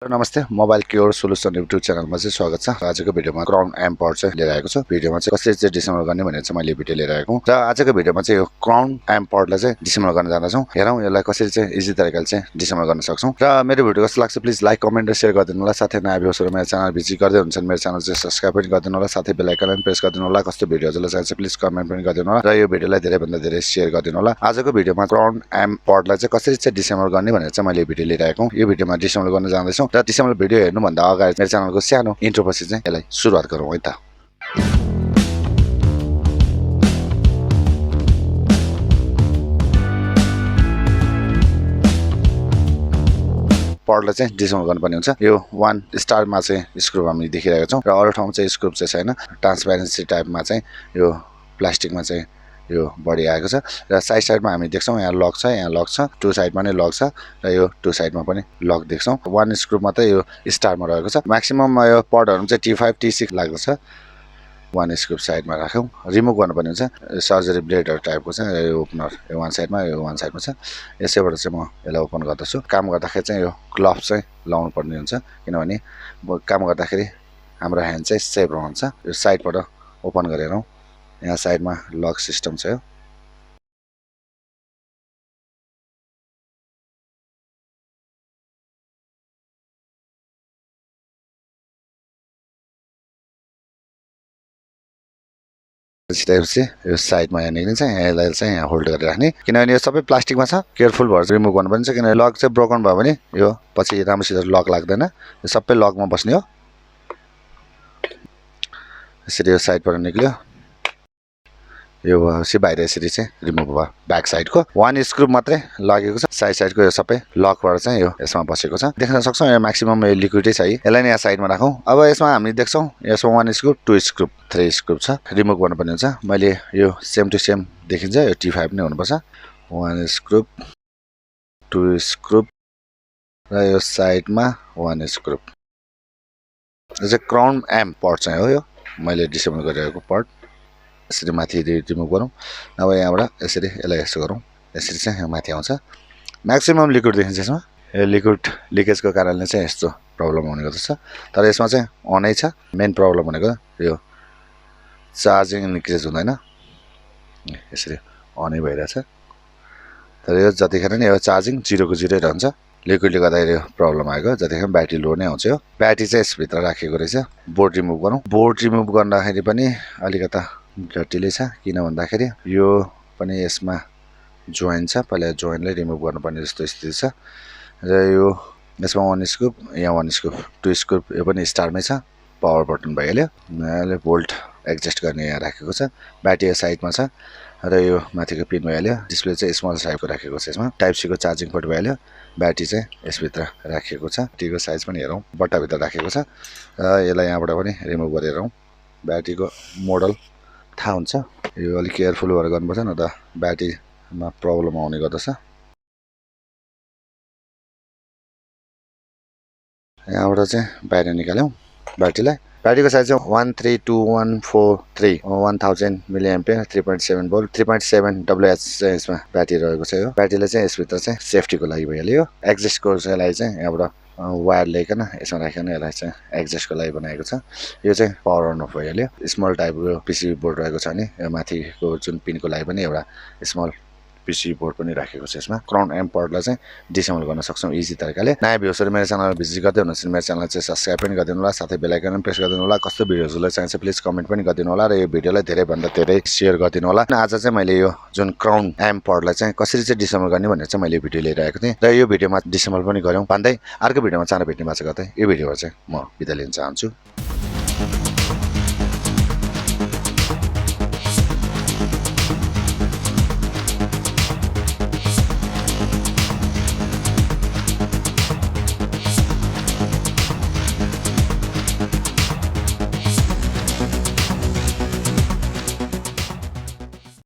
नमस्ते mobile cure solution YouTube च्यानलमा चाहिँ स्वागत छ। आजको भिडियोमा क्राउन एम पड चाहिँ लिएर आएको छु। भिडियोमा चाहिँ कसरी चाहिँ डिसेम्बल गर्ने भनेर चाहिँ मैले भिडियो लिएर आएको हुँ। र आजको भिडियोमा चाहिँ यो क्राउन एम पडलाई चाहिँ डिसेम्बल गर्न जाँदैछौँ। हेरौँ यसलाई कसरी चाहिँ इजी तरिकाले चाहिँ डिसेम्बल गर्न सक्छौँ। र मेरो भिडियो कस्तो लाग्छ प्लिज लाइक कमेन्ट र सेयर गरिदिनु होला। साथै नयाँ भ्युअर्सहरु मेरो च्यानल भिजिट गर्दै हुन्छन् मेरो च्यानल चाहिँ सब्स्क्राइब पनि गरिदिनु होला। साथै बेल आइकन पनि प्रेस गरिदिनु होला। कस्तो भिडियोजहरुलाई चाहिन्छ प्लिज कमेन्ट पनि गरिदिनु होला र यो भिडियोलाई धेरै भन्दा धेरै शेयर गरिदिनु होला। आजको भिडियोमा क्राउन एम पडलाई चाहिँ कसरी चाहिँ डिसेम्बल गर्ने भनेर चाहिँ मैले भिडियो लिएर आएको हुँ। यो भिडियोमा डिसेम्बल गर्न जाँदैछौँ र डिसेम्बल भिडियो हेर्नुभन्दा अगाडि मेरो च्यानलको सानो इन्ट्रोपछि चाहिँ यसलाई सुरुवात गरौँ है त। पडलाई चाहिँ डिसेम्बल गर्नुपर्ने हुन्छ। यो 1 स्टारमा चाहिँ स्क्रु हामी देखिरहेका छौँ र अरू ठाउँमा चाहिँ स्क्रु चाहिँ छैन। ट्रान्सप्यारेन्सी टाइपमा चाहिँ यो प्लास्टिकमा चाहिँ यो बढी आएको छ र साइडमा हामी देख्छौँ यहाँ लक छ, यहाँ लक छ, टु साइडमा नै लक छ र यो टु साइडमा पनि लक देख्छौँ। 1 स्क्रु मात्रै यो स्टारमा रहेको छ। म्याक्सिमम यो पडहरु चाहिँ T5 T6 लाग्दछ। 1 स्क्रु साइडमा राखौँ। रिमुभ गर्नुपर्ने हुन्छ। सर्जरी ब्लेडहरु टाइपको छ यो ओपनर यो 1 साइडमा यो 1 साइडमा छ। यसैबाट चाहिँ म यसलाई ओपन गर्दछु। काम गर्दाखेरि चाहिँ यो ग्लोभ चाहिँ लाउनु पर्ने हुन्छ किनभने काम गर्दाखेरि हाम्रो ह्यान्ड चाहिँ सेफ रहन्छ। यो साइडबाट ओपन गरेर यहाँ साइडमा लक सिस्टम छ। यो त्यसपछि यो साइडमा यहाँ निक्लिन्छ। यसलाई चाहिँ यहाँ होल्ड गरेर राख्ने किनभने यो सबै प्लास्टिकमा छ। केयरफुल भएर रिमुभ गर्नुपर्ने छ किनभने लक चाहिँ ब्रोकन भयो भने यो पछि राम्रोसित लक लाग्दैन। यो सबै लकमा बस्ने हो। यसरी यो साइडबाट निक्ल्यो। यो बाहिर यसरी चाहिँ रिमुभ भयो। ब्याक साइडको 1 स्क्रु मात्रै लागेको छ। साइडको यो सबै लकबाट चाहिँ यो यसमा बसेको छ। देख्न सक्छौँ यो म्याक्सिमम यो लिक्विडै छ। यसलाई नै यहाँ साइडमा राखौँ। अब यसमा हामी देख्छौँ यसमा 1 स्क्रु 2 स्क्रु 3 स्क्रु छ। रिमुभ गर्नुपर्ने हुन्छ। मैले यो सेम टु सेम देखिन्छ। यो T5 नै हुनुपर्छ। 1 स्क्रु 2 स्क्रु र यो साइडमा 1 स्क्रु। यो चाहिँ क्राउन एम पड चाहिँ हो। यो मैले डिसेम्बल गरिरहेको पड। यसरी माथि रिमुभ गरौँ। अब यहाँबाट यसरी यसलाई यसो गरौँ। यसरी चाहिँ यहाँ माथि आउँछ। म्याक्सिमम लिक्विड देखिन्छ यसमा। यो लिक्विड लिकेजको कारणले चाहिँ यस्तो प्रब्लम हुने गर्दछ। तर यसमा चाहिँ अनै छ। मेन प्रब्लम भनेको यो चार्जिङ इन्क्रिज हुँदैन। यसरी अनै भइरहेछ। तर यो जतिखेर नि यो चार्जिङ 0 को 0 रहन्छ। लिक्विडले गर्दाखेरि यो प्रब्लम आएको। जतिखेर ब्याट्री लो नै आउँछ। यो ब्याट्री चाहिँ यसभित्र राखेको रहेछ। बोर्ड रिमुभ गरौँ। बोर्ड रिमुभ गर्दाखेरि पनि अलिकता जटिलै छ। किन भन्दाखेरि यो पनि यसमा जोइन छ। पहिला जोइनलाई रिमुभ गर्नुपर्ने जस्तो स्थिति छ। र यो यसमा 1 स्क्रु यहाँ 1 स्क्रु 2 स्क्रु यो पनि स्टारमै छ। पावर बटन भइहाल्यो। यसले भोल्ट एडजस्ट गर्ने यहाँ राखेको छ। ब्याट्री साइडमा छ र यो माथिको पिन भइहाल्यो। डिस्प्ले चाहिँ स्मल साइजको राखेको छ। यसमा टाइप सी को चार्जिङ पोर्ट भइहाल्यो। ब्याट्री चाहिँ यसभित्र राखेको छ। टीको साइज पनि हेरौँ। बट्टाभित्र राखेको छ। र यसलाई यहाँबाट पनि रिमुभ गरेर हेरौँ। ब्याट्रीको मोडल थाहा हुन्छ। यो अलिक केयरफुल भएर गर्नुपर्छ न त ब्याट्रीमा प्रब्लम आउने गर्दछ। यहाँबाट चाहिँ बाहिर निकाल्यौँ ब्याट्रीलाई। ब्याट्रीको साइज चाहिँ 132143 1000 मिली एम्पियर 3.7 भोल्ट 3.7 WH चाहिँ यसमा ब्याट्री रहेको छ। यो ब्याट्रीलाई चाहिँ यसभित्र चाहिँ सेफ्टीको लागि भइहाल्यो। एक्जेस्टको लागि चाहिँ यहाँबाट वायर ल्याइकन यसमा राखिकन यसलाई चाहिँ एक्जेस्टको लागि बनाएको छ। यो चाहिँ पावर अन अफ भइहाल्यो। स्मल टाइपको पिसी बोर्ड रहेको छ भने यो माथिको जुन पिनको लागि पनि एउटा स्मल पिसी बोर्ड पनि राखेको छ। यसमा क्राउन एम पडलाई चाहिँ डिसेम्बल गर्न सक्छौँ इजी तरिकाले। नयाँ भ्युअर्सहरु मेरो च्यानल भिजिट गर्दै हुनुहुन्छ मेरो च्यानल चाहिँ सब्स्क्राइब पनि गरिदिनु होला। साथै बेल आइकन पनि प्रेस गरिदिनु होला। कस्तो भिडियोजहरुलाई चाहिन्छ प्लिज कमेन्ट पनि गरिदिनु होला र यो भिडियोलाई धेरै भन्दा धेरै शेयर गरिदिनु होला। आज चाहिँ मैले यो जुन क्राउन एम पडलाई चाहिँ कसरी चाहिँ डिसेम्बल गर्ने भनेर चाहिँ मैले भिडियो लिएर आएको थिएँ र यो भिडियोमा डिसेम्बल पनि गरौँ भन्दै अर्को भिडियोमा चाँडो भेट्ने बाचा गर्दै यो भिडियोबाट चाहिँ म बिदा लिन चाहन्छु।